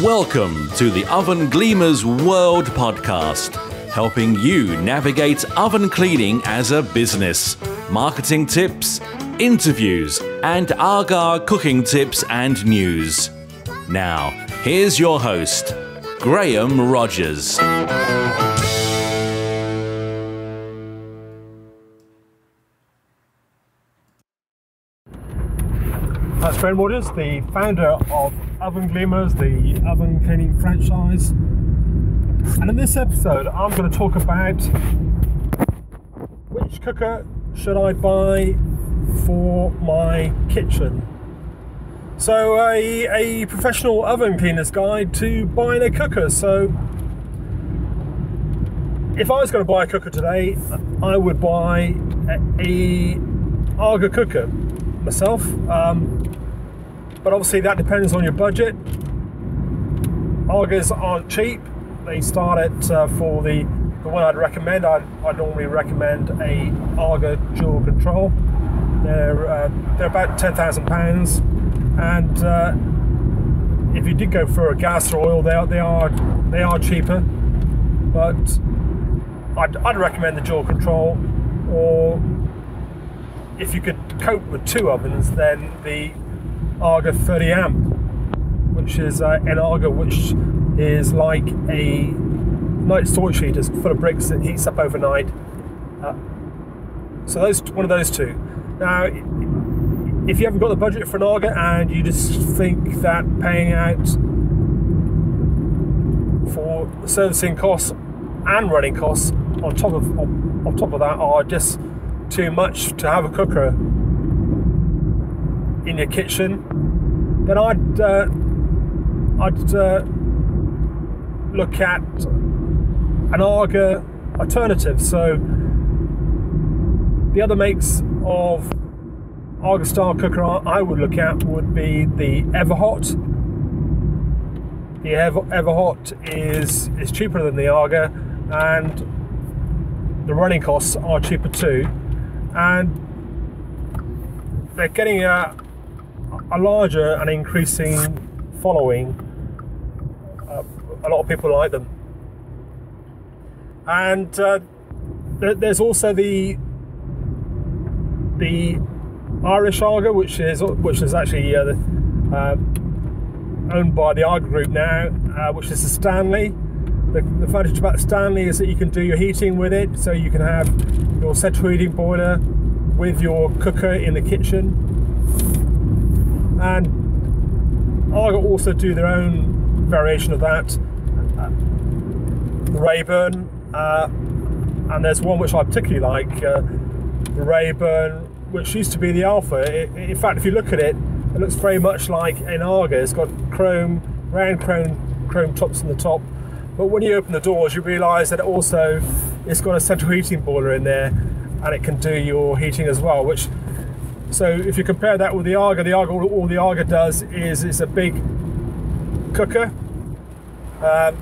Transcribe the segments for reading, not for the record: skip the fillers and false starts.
Welcome to the Oven Gleamers World Podcast, helping you navigate oven cleaning as a business, marketing tips, interviews, and Agar cooking tips and news. Now, here's your host, Graham Rogers. That's Graham Rogers, the founder of Oven Gleamers, the oven cleaning franchise. And in this episode, I'm going to talk about which cooker should I buy for my kitchen. So a professional oven cleaner's guide to buying a cooker. So if I was going to buy a cooker today, I would buy a Aga cooker myself. But obviously that depends on your budget. Agas aren't cheap. They start at, for the one I'd recommend, I'd normally recommend a Aga dual control. They're about £10,000, and if you did go for a gas or oil, they are cheaper. But I'd recommend the dual control, or if you could cope with two ovens, then the Aga 30 amp, which is an Aga which is like a night storage heater full of bricks that heats up overnight. So one of those two. Now, if you haven't got the budget for an Aga and you just think that paying out for servicing costs and running costs on top of that are just too much to have a cooker in your kitchen, then I'd look at an Aga alternative. So the other makes of Aga style cooker I would look at would be the Everhot. The Everhot is cheaper than the Aga, and the running costs are cheaper too, and they're getting a larger and increasing following. A lot of people like them, and there's also the Irish Aga, which is actually owned by the Aga Group now, which is the Stanley. The advantage about the Stanley is that you can do your heating with it, so you can have your central heating boiler with your cooker in the kitchen. And Aga also do their own variation of that, the Rayburn, and there's one which I particularly like, the Rayburn, which used to be the Alpha. In fact, if you look at it, it looks very much like an Aga. It's got round chrome tops on the top, but when you open the doors, you realise that it's got a central heating boiler in there, and it can do your heating as well. So if you compare that with the Aga, all the Aga does is it's a big cooker. The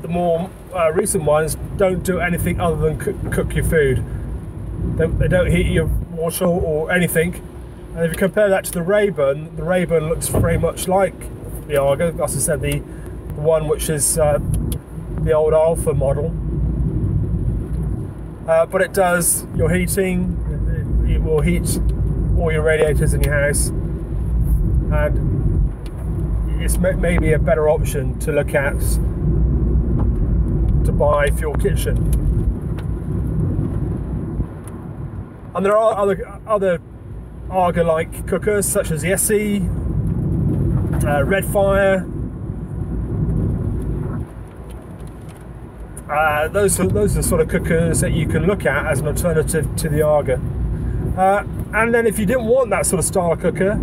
more recent ones don't do anything other than cook your food. They don't heat your water or anything. And if you compare that to the Rayburn looks very much like the Aga. As I said, the one which is the old Alpha model. But it does your heating. It will heat all your radiators in your house, and it's maybe a better option to look at to buy for your kitchen. And there are other Aga-like cookers such as the Essie, Redfire. Those are the sort of cookers that you can look at as an alternative to the Aga. And then if you didn't want that sort of style cooker,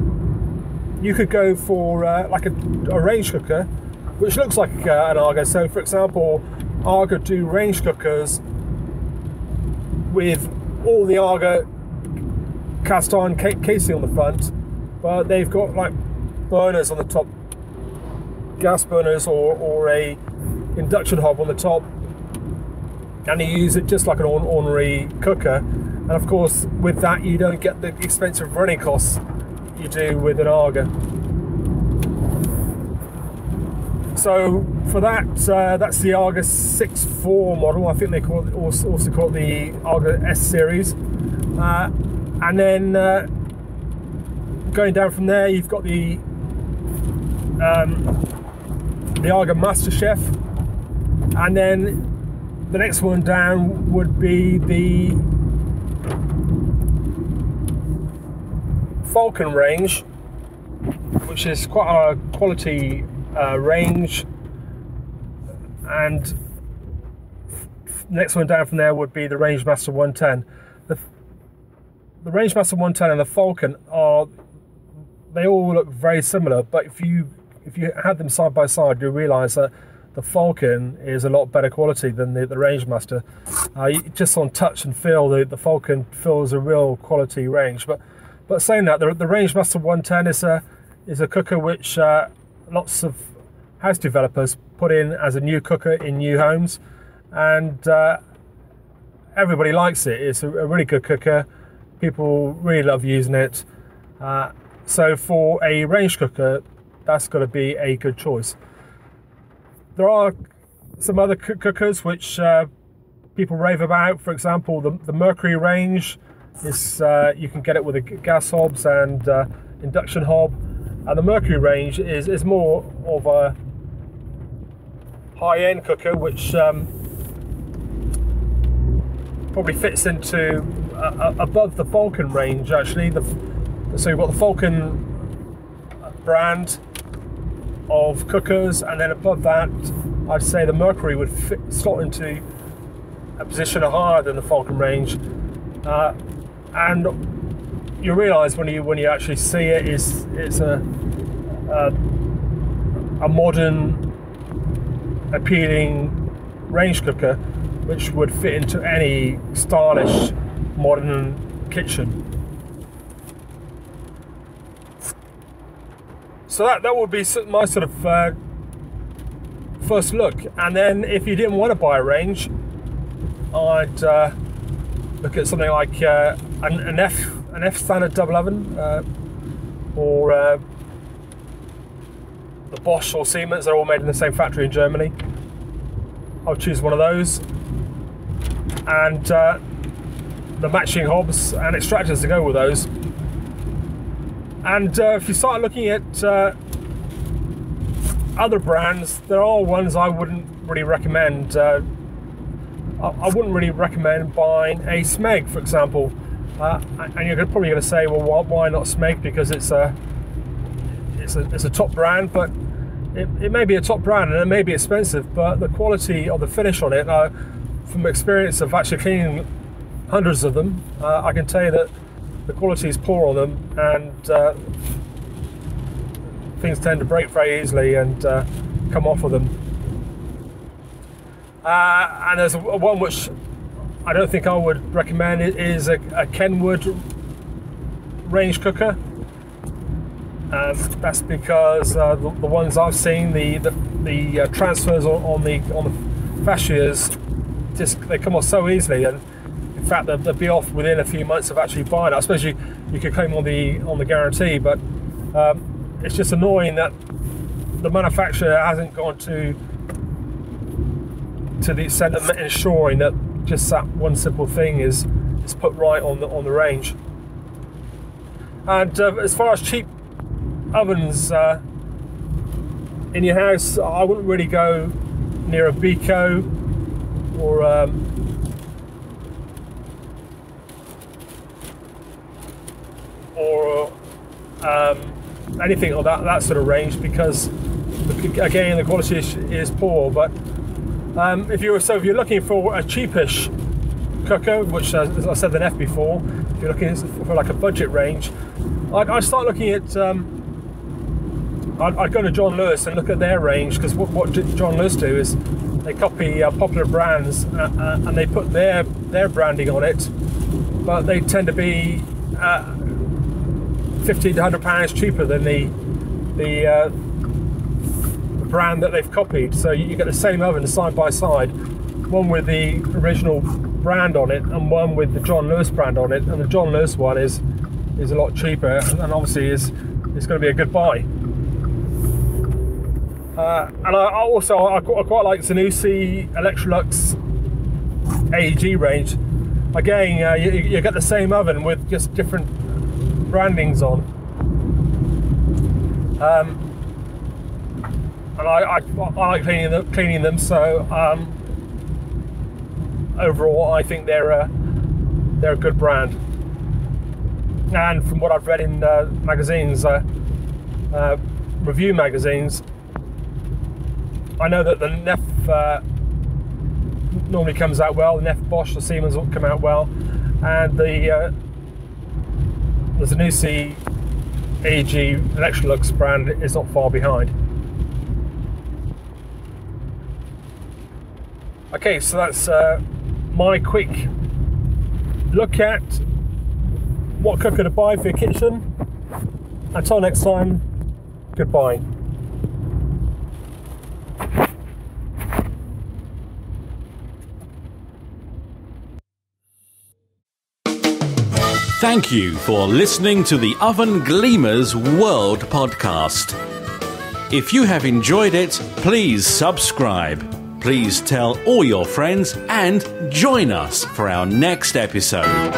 you could go for like a range cooker, which looks like an Aga. So for example, Aga do range cookers with all the Aga cast iron casing on the front, but they've got like burners on the top, gas burners or a induction hob on the top, and you use it just like an ordinary cooker. And of course, with that, you don't get the expensive running costs you do with an Aga. So for that, that's the Arga 6.4 model. I think they also call it the Arga S series. And then going down from there, you've got the Arga MasterChef, and then the next one down would be the Falcon range, which is quite a quality range. And next one down from there would be the Rangemaster 110. The Rangemaster 110 and the Falcon they all look very similar, but if you had them side by side, you realise that the Falcon is a lot better quality than the Rangemaster. Just on touch and feel, the Falcon feels a real quality range. But saying that, the Rangemaster 110 is a cooker which lots of house developers put in as a new cooker in new homes, and everybody likes it. It's a really good cooker. People really love using it. So for a range cooker, that's got to be a good choice. There are some other cookers which people rave about. For example, the Mercury range is you can get it with a gas hobs and induction hob. And the Mercury range is more of a high-end cooker, which probably fits into above the Falcon range, actually. So you've got the Falcon brand of cookers, and then above that, I'd say the Mercury would slot into a position higher than the Falcon range. And you realise when you actually see it, it's a modern, appealing range cooker which would fit into any stylish modern kitchen. So that would be my sort of first look. And then if you didn't want to buy a range, I'd look at something like an F standard double oven, or the Bosch or Siemens. They're all made in the same factory in Germany. I'll choose one of those, and the matching hobs and extractors to go with those. And if you start looking at other brands, there are ones I wouldn't really recommend. I wouldn't really recommend buying a Smeg, for example. And you're probably going to say, well, why not Smeg? Because it's a top brand, but it may be a top brand and it may be expensive, but the quality of the finish on it, from experience of actually cleaning hundreds of them, I can tell you that the quality is poor on them, and things tend to break very easily and come off of them. And there's one which I don't think I would recommend. It is a Kenwood range cooker. That's because the ones I've seen, the transfers on the fascias, they come off so easily, and in fact they'll be off within a few months of actually buying it. I suppose you could claim on the guarantee, but it's just annoying that the manufacturer hasn't gone to the extent of ensuring that just that one simple thing is put right on the range. And as far as cheap ovens in your house, I wouldn't really go near a Beko or anything of that sort of range, because again the quality is poor. But if you're looking for a cheapish cooker, which as I said, the F before, if you're looking for like a budget range, I'd start looking at I'd go to John Lewis and look at their range, because what John Lewis do is they copy popular brands and they put their branding on it, but they tend to be £50 to £100 cheaper than the brand that they've copied. So you get the same oven side by side, one with the original brand on it and one with the John Lewis brand on it, and the John Lewis one is a lot cheaper, and obviously is going to be a good buy. And I quite like Zanussi Electrolux AEG range. Again, you get the same oven with just different brandings on. And I like cleaning them. So overall, I think they're a good brand. And from what I've read in magazines, review magazines, I know that the Neff normally comes out well. The Neff Bosch, the Siemens will come out well, and the Zanussi AEG Electrolux brand is not far behind. Okay, so that's my quick look at what cooker to buy for your kitchen. Until next time, goodbye. Thank you for listening to the Oven Gleamers World Podcast. If you have enjoyed it, please subscribe. Please tell all your friends and join us for our next episode.